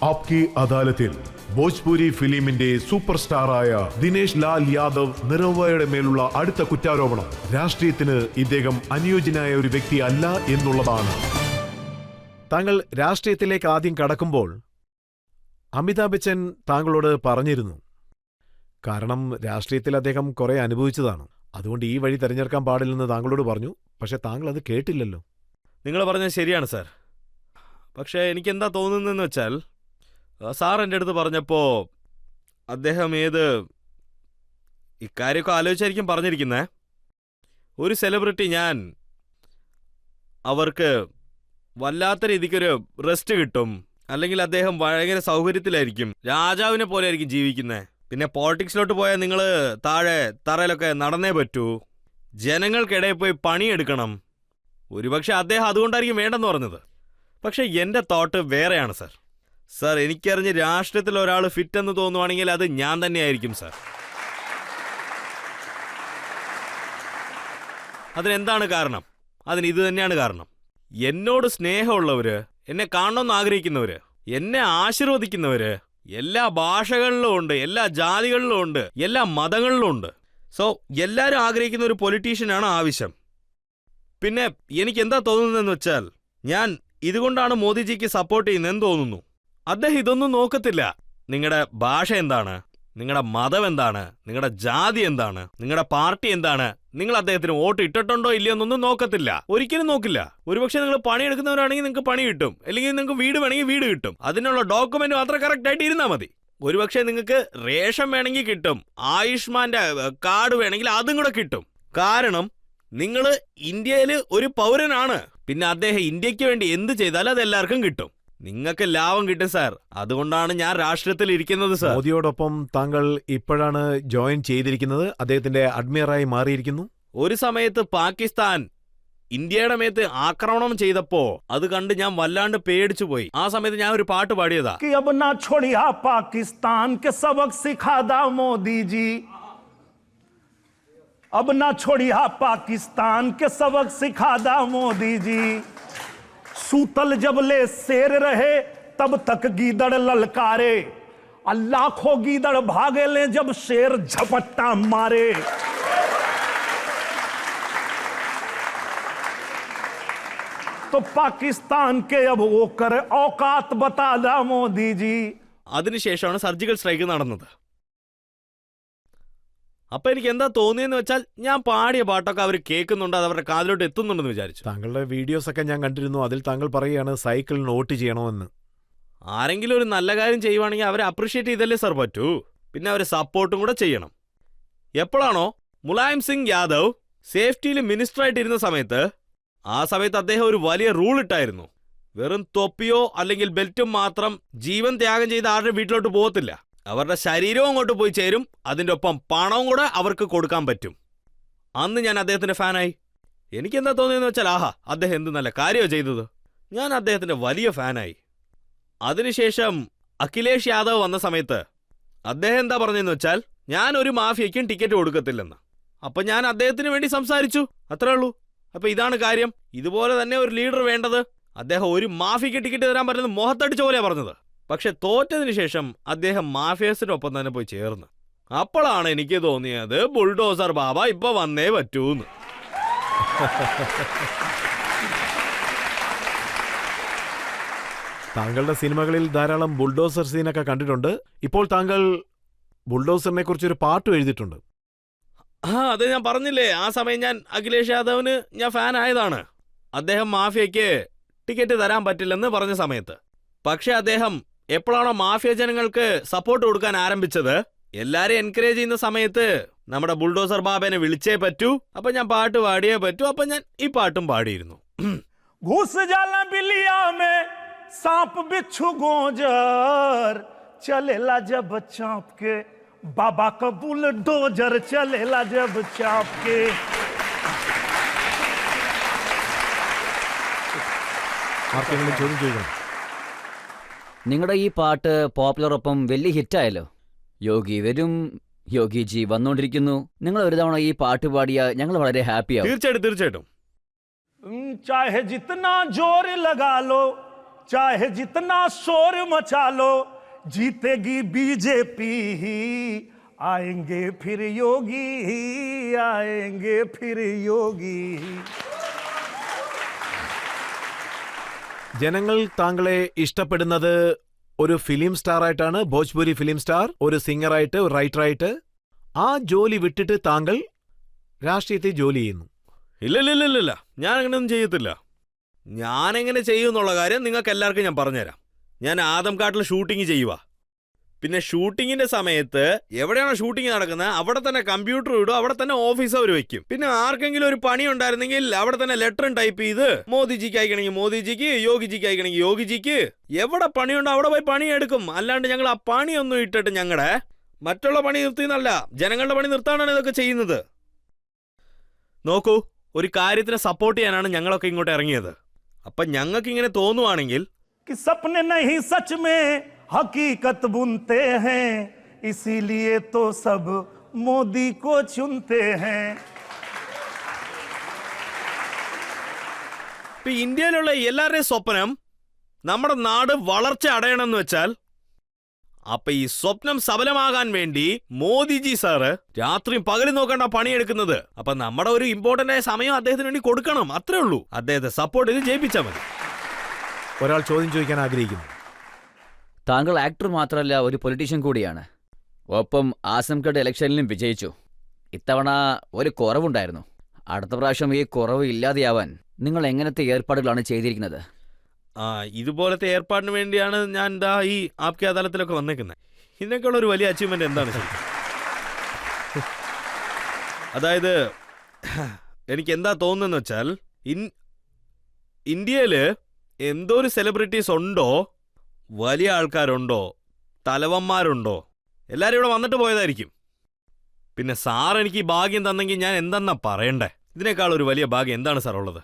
ആപ്കി അദാലത്തിൽ ഭോജ്പുരി ഫിലിമിന്റെ സൂപ്പർ സ്റ്റാറായ ദിനേശ് ലാൽ യാദവ് നിറവയുടെ മേലുള്ള അടുത്ത കുറ്റാരോപണം രാഷ്ട്രീയത്തിന് ഇദ്ദേഹം അനുയോജ്യനായ ഒരു വ്യക്തി അല്ല എന്നുള്ളതാണ്. താങ്കൾ രാഷ്ട്രീയത്തിലേക്ക് ആദ്യം കടക്കുമ്പോൾ അമിതാഭ് ബച്ചൻ താങ്കളോട് പറഞ്ഞിരുന്നു. കാരണം രാഷ്ട്രീയത്തിൽ അദ്ദേഹം കുറെ അനുഭവിച്ചതാണ്. അതുകൊണ്ട് ഈ വഴി തിരഞ്ഞെടുക്കാൻ പാടില്ലെന്ന് താങ്കളോട് പറഞ്ഞു. പക്ഷെ താങ്കൾ അത് കേട്ടില്ലല്ലോ. നിങ്ങൾ പറഞ്ഞത് ശരിയാണ് സാർ. പക്ഷേ എനിക്കെന്താ തോന്നുന്നതെന്ന് വെച്ചാൽ, സാർ എൻ്റെ അടുത്ത് പറഞ്ഞപ്പോൾ അദ്ദേഹം ഇക്കാര്യമൊക്കെ ആലോചിച്ചായിരിക്കും പറഞ്ഞിരിക്കുന്നേ. ഒരു സെലിബ്രിറ്റി അവർക്ക് വല്ലാത്ത രീതിക്കൊരു റെസ്റ്റ് കിട്ടും, അല്ലെങ്കിൽ അദ്ദേഹം ഭയങ്കര സൗകര്യത്തിലായിരിക്കും, രാജാവിനെ പോലെ ആയിരിക്കും ജീവിക്കുന്നത്. പിന്നെ പോളിറ്റിക്സിലോട്ട് പോയാൽ നിങ്ങൾ താഴെ തറയിലൊക്കെ നടന്നേ പറ്റൂ, ജനങ്ങൾക്കിടയിൽ പോയി പണിയെടുക്കണം. ഒരുപക്ഷെ അദ്ദേഹം അതുകൊണ്ടായിരിക്കും വേണ്ടെന്ന് പറഞ്ഞത്. പക്ഷെ എൻ്റെ തോട്ട് വേറെയാണ് സാർ. സാർ, എനിക്കറിഞ്ഞ് രാഷ്ട്രീയത്തിൽ ഒരാൾ ഫിറ്റ് എന്ന് തോന്നുവാണെങ്കിൽ അത് ഞാൻ തന്നെയായിരിക്കും സാർ. അതിനെന്താണ് കാരണം? അതിന് ഇത് തന്നെയാണ് കാരണം. എന്നോട് സ്നേഹമുള്ളവര്, എന്നെ കാണണമെന്ന് ആഗ്രഹിക്കുന്നവര്, എന്നെ ആശീർവദിക്കുന്നവര് എല്ലാ ഭാഷകളിലും ഉണ്ട്, എല്ലാ ജാതികളിലും ഉണ്ട്, എല്ലാ മതങ്ങളിലും ഉണ്ട്. സോ എല്ലാവരും ആഗ്രഹിക്കുന്ന ഒരു പൊളിറ്റീഷ്യനാണ് ആവശ്യം. പിന്നെ എനിക്ക് എന്താ തോന്നുന്നതെന്ന് വെച്ചാൽ, ഞാൻ ഇതുകൊണ്ടാണ് മോദിജിക്ക് സപ്പോർട്ട് ചെയ്യുന്നതെന്ന് തോന്നുന്നു. അദ്ദേഹം ഇതൊന്നും നോക്കത്തില്ല. നിങ്ങളുടെ ഭാഷ എന്താണ്, നിങ്ങളുടെ മതം എന്താണ്, നിങ്ങളുടെ ജാതി എന്താണ്, നിങ്ങളുടെ പാർട്ടി എന്താണ്, നിങ്ങൾ അദ്ദേഹത്തിന് വോട്ട് ഇട്ടിട്ടുണ്ടോ ഇല്ലയോ എന്നൊന്നും നോക്കത്തില്ല. ഒരിക്കലും നോക്കില്ല. ഒരുപക്ഷെ നിങ്ങൾ പണിയെടുക്കുന്നവരാണെങ്കിൽ നിങ്ങൾക്ക് പണി കിട്ടും, അല്ലെങ്കിൽ നിങ്ങൾക്ക് വീട് വേണമെങ്കിൽ വീട് കിട്ടും. അതിനുള്ള ഡോക്യുമെന്റ് മാത്രം കറക്റ്റ് ആയിട്ട് ഇരുന്നാൽ മതി. ഒരുപക്ഷെ നിങ്ങൾക്ക് റേഷൻ വേണമെങ്കിൽ കിട്ടും, ആയുഷ്മാന്റെ കാർഡ് വേണമെങ്കിൽ അതും കൂടെ കിട്ടും. കാരണം നിങ്ങൾ ഇന്ത്യയിൽ ഒരു പൗരനാണ്. പിന്നെ അദ്ദേഹം ഇന്ത്യക്ക് വേണ്ടി എന്ത് ചെയ്താലും അത് എല്ലാവർക്കും കിട്ടും. നിങ്ങൾക്ക് ലാഭം കിട്ടും സാർ. അതുകൊണ്ടാണ് ഞാൻ രാഷ്ട്രീയത്തിൽ ഇരിക്കുന്നത് സാർ. മോദിയോടൊപ്പം താങ്കൾ ഇപ്പോഴാണ് ജോയിൻ ചെയ്തിരിക്കുന്നത്, അദ്ദേഹത്തിന്റെ അഡ്മയറായി മാറിയിരിക്കുന്നു. ഒരു സമയത്ത് പാകിസ്ഥാൻ ഇന്ത്യയുടെ മേത്ത് ആക്രമണം ചെയ്തപ്പോ അത് കണ്ട് ഞാൻ വല്ലാണ്ട് പേടിച്ചു പോയി. ആ സമയത്ത് ഞാൻ ഒരു പാട്ട് പാടിയതാ. പാകിസ്ഥാൻ के सबक सिखादा मोदी जी, अब ना छोड़िया पाकिस्तान के सबक सिखादा मोदी जी, सूतल जब ले शेर रहे तब तक गीदड़ ललकारे, लाखों गीदड़ भागे ले जब शेर झपट्टा मारे. तो पाकिस्तान के अब वो कर औकात बता दा मोदी जी. അതിനുശേഷമാണ് സർജിക്കൽ സ്ട്രൈക്ക് നടന്നത്. അപ്പൊ എനിക്ക് എന്താ തോന്നിയെന്ന് വെച്ചാൽ, ഞാൻ പാടിയ പാട്ടൊക്കെ അവർ കേൾക്കുന്നുണ്ട്, അത് അവരുടെ കാതിലോട്ട് എത്തുന്നുണ്ടെന്ന് വിചാരിച്ചു. താങ്കളുടെ വീഡിയോസ് ഒക്കെ ഞാൻ കണ്ടിരുന്നു. അതിൽ താങ്കൾ പറയുകയാണ് സൈക്കിൾ നോട്ട് ചെയ്യണമെന്ന്. ആരെങ്കിലും ഒരു നല്ല കാര്യം ചെയ്യുവാണെങ്കിൽ അവരെ അപ്രീഷിയേറ്റ് ചെയ്തല്ലേ സാർ പറ്റൂ. പിന്നെ അവരെ സപ്പോർട്ടും കൂടെ ചെയ്യണം. എപ്പോഴാണോ മുലായം സിംഗ് യാദവ് സേഫ്റ്റിയിൽ മിനിസ്റ്ററായിട്ടിരുന്ന സമയത്ത്, ആ സമയത്ത് അദ്ദേഹം ഒരു വലിയ റൂൾ ഇട്ടായിരുന്നു. വെറും തൊപ്പിയോ അല്ലെങ്കിൽ ബെൽറ്റും മാത്രം ജീവൻ ത്യാഗം ചെയ്ത് ആരുടെ വീട്ടിലോട്ട് പോകത്തില്ല. അവരുടെ ശരീരവും അങ്ങോട്ട് പോയി ചേരും, അതിൻ്റെ ഒപ്പം പണവും കൂടെ അവർക്ക് കൊടുക്കാൻ പറ്റും. അന്ന് ഞാൻ അദ്ദേഹത്തിന്റെ ഫാനായി. എനിക്കെന്താ തോന്നിയെന്ന് വെച്ചാൽ, ആഹാ, അദ്ദേഹം എന്ത് നല്ല കാര്യമാണ് ചെയ്തത്. ഞാൻ അദ്ദേഹത്തിന്റെ വലിയ ഫാനായി. അതിനുശേഷം അഖിലേഷ് യാദവ് വന്ന സമയത്ത് അദ്ദേഹം എന്താ പറഞ്ഞതെന്ന് വെച്ചാൽ, ഞാൻ ഒരു മാഫിയയ്ക്കും ടിക്കറ്റ് കൊടുക്കത്തില്ലെന്ന്. അപ്പൊ ഞാൻ അദ്ദേഹത്തിന് വേണ്ടി സംസാരിച്ചു, അത്രേ ഉള്ളൂ. അപ്പൊ ഇതാണ് കാര്യം. ഇതുപോലെ തന്നെ ഒരു ലീഡർ വേണ്ടത്. അദ്ദേഹം ഒരു മാഫിയയ്ക്ക് ടിക്കറ്റ് തരാൻ പറ്റുന്നത് മുഖത്തടിച്ച പോലെയാണ് പറഞ്ഞത്. പക്ഷെ തോറ്റതിന് ശേഷം അദ്ദേഹം മാഫിയസിനൊപ്പം തന്നെ പോയി ചേർന്ന്. അപ്പോഴാണ് എനിക്ക് തോന്നിയത്, ബുൾഡോസർ ബാബ ഇപ്പൊ വന്നേ പറ്റൂന്ന്. താങ്കളുടെ സിനിമകളിൽ ധാരാളം ബുൾഡോസർ സീനൊക്കെ കണ്ടിട്ടുണ്ട്. ഇപ്പോൾ താങ്കൾ ബുൾഡോസറിനെ കുറിച്ചൊരു പാട്ടും എഴുതിയിട്ടുണ്ട്. അത് ഞാൻ പറഞ്ഞില്ലേ, ആ സമയം ഞാൻ അഖിലേഷ് യാദവിന് ഞാൻ ഫാൻ ആയതാണ്. അദ്ദേഹം മാഫിയയ്ക്ക് ടിക്കറ്റ് തരാൻ പറ്റില്ലെന്ന് പറഞ്ഞ സമയത്ത്. പക്ഷെ അദ്ദേഹം എപ്പോഴാണോ മാഫിയ ജനങ്ങൾക്ക് സപ്പോർട്ട് കൊടുക്കാൻ ആരംഭിച്ചത്, എല്ലാരെയും എൻകറേജ് ചെയ്യുന്ന സമയത്ത് നമ്മുടെ ബുൾഡോസർ ബാബേനെ വിളിച്ചേ പറ്റൂ. അപ്പൊ ഞാൻ പാട്ട് പാടിയേ പറ്റൂ. അപ്പൊ ഞാൻ ഈ പാട്ടും പാടിയിരുന്നു. सांप बिच्छू गोंजर चलेला जब चाँप के, बाबा का बुलडोजर चलेला जब चाँप के. ആർക്കെങ്കിലും ചോദ്യം ചോദിക്കണം? നിങ്ങളുടെ ഈ പാട്ട് പോപ്പുലറൊപ്പം വലിയ ഹിറ്റായല്ലോ. യോഗി വരും, യോഗിജി വന്നുകൊണ്ടിരിക്കുന്നു. നിങ്ങൾ ഒരു തവണ ഈ പാട്ട് പാടിയ ഞങ്ങൾ വളരെ ഹാപ്പിയാവും. തീർച്ചയായിട്ടും തീർച്ചയായിട്ടും. चाहे जितना जोर लगा लो, चाहे जितना शोर मचा लो जीतेगी बीजेपी आएंगे फिर योगी आएंगे फिर योगी ജനങ്ങൾ താങ്കളെ ഇഷ്ടപ്പെടുന്നത് ഒരു ഫിലിം സ്റ്റാർ ആയിട്ടാണ്, ഭോജ്പുരി ഫിലിം സ്റ്റാർ, ഒരു സിംഗറായിട്ട്, ഒരു റൈറ്ററായിട്ട്. ആ ജോലി വിട്ടിട്ട് താങ്കൾ രാഷ്ട്രീയത്തിൽ ജോലി ചെയ്യുന്നു. ഇല്ല, ഞാൻ അങ്ങനെയൊന്നും ചെയ്യത്തില്ല. ഞാൻ എങ്ങനെ ചെയ്യുമെന്നുള്ള കാര്യം നിങ്ങൾക്ക് എല്ലാവർക്കും ഞാൻ പറഞ്ഞുതരാം. ഞാൻ ആദംകാട്ടിൽ ഷൂട്ടിംഗ് ചെയ്യുക. പിന്നെ ഷൂട്ടിങ്ങിന്റെ സമയത്ത് എവിടെയാണോ ഷൂട്ടിംഗ് നടക്കുന്നത് അവിടെ തന്നെ കമ്പ്യൂട്ടർ ഇടും, അവിടെ തന്നെ ഓഫീസ് അവർ വെക്കും. പിന്നെ ആർക്കെങ്കിലും ഒരു പണി ഉണ്ടായിരുന്നെങ്കിൽ അവിടെ തന്നെ ലെറ്ററും ടൈപ്പ് ചെയ്ത് മോദിജിക്ക് അയക്കണമെങ്കിൽ മോദിജിക്ക്, യോഗിജിക്ക് അയക്കണമെങ്കിൽ യോഗിജിക്ക്, എവിടെ പണിയുണ്ടോ അവിടെ പോയി പണിയെടുക്കും. അല്ലാണ്ട് ഞങ്ങൾ ആ പണിയൊന്നും ഇട്ടിട്ട് ഞങ്ങളുടെ മറ്റുള്ള പണി നിർത്തിയെന്നല്ല, ജനങ്ങളുടെ പണി നിർത്താനാണ് ഇതൊക്കെ ചെയ്യുന്നത്. നോക്കൂ, ഒരു കാര്യത്തിനെ സപ്പോർട്ട് ചെയ്യാനാണ് ഞങ്ങളൊക്കെ ഇങ്ങോട്ട് ഇറങ്ങിയത്. അപ്പൊ ഞങ്ങൾക്ക് ഇങ്ങനെ തോന്നുവാണെങ്കിൽ कि सपने नहीं सच में हकीकत बुनते हैं इसीलिए तो सब मोदी को चुनते हैं ഇപ്പൊ ഇന്ത്യയിലുള്ള എല്ലാവരുടെയും സ്വപ്നം നമ്മുടെ നാട് വളർച്ച അടയണമെന്ന് വെച്ചാൽ, അപ്പൊ ഈ സ്വപ്നം സഫലമാകാൻ വേണ്ടി മോദിജി സാറ് രാത്രിയും പകലും നോക്കണ്ട പണിയെടുക്കുന്നത്. അപ്പൊ നമ്മുടെ ഒരു ഇമ്പോർട്ടന്റ് ആയ സമയം അദ്ദേഹത്തിന് വേണ്ടി കൊടുക്കണം, അത്രേ ഉള്ളൂ. അദ്ദേഹത്തെ സപ്പോർട്ട് ചെയ്ത് ജയിപ്പിച്ചാൽ മതി. ഒരാൾ ചോദ്യം ചോദിക്കാൻ ആഗ്രഹിക്കുന്നു. താങ്കൾ ആക്ടർ മാത്രമല്ല, ഒരു പൊളിറ്റീഷ്യൻ കൂടിയാണ്. ഒപ്പം ആസംഗഡ് ഇലക്ഷനിലും വിജയിച്ചു. ഇത്തവണ ഒരു കുറവുണ്ടായിരുന്നു. അടുത്ത പ്രാവശ്യം ഈ കുറവ് ഇല്ലാതെയാവാൻ നിങ്ങൾ എങ്ങനത്തെ ഏർപ്പാടുകളാണ് ചെയ്തിരിക്കുന്നത്? ഇതുപോലത്തെ ഏർപ്പാടിന് വേണ്ടിയാണ് ഞാൻ എന്താ ഈ ആപ്കെ അദാലത്തിലൊക്കെ വന്നേക്കുന്നത്. ഇതിനേക്കാൾ ഒരു വലിയ അച്ചീവ്മെന്റ് എന്താണ് ശരി? അതായത് എനിക്ക് എന്താ തോന്നുന്നതെന്ന് വെച്ചാൽ, ഇന്ത്യയില് എന്തോ ഒരു സെലിബ്രിറ്റീസ് ഉണ്ടോ, വലിയ ആൾക്കാരുണ്ടോ, തലവന്മാരുണ്ടോ, എല്ലാവരും ഇവിടെ വന്നിട്ട് പോയതായിരിക്കും. പിന്നെ സാർ എനിക്ക് ഈ ഭാഗ്യം തന്നെങ്കിൽ ഞാൻ എന്തെന്നാ പറയണ്ടേ? ഇതിനേക്കാൾ ഒരു വലിയ ഭാഗ്യം എന്താണ് സാർ ഉള്ളത്?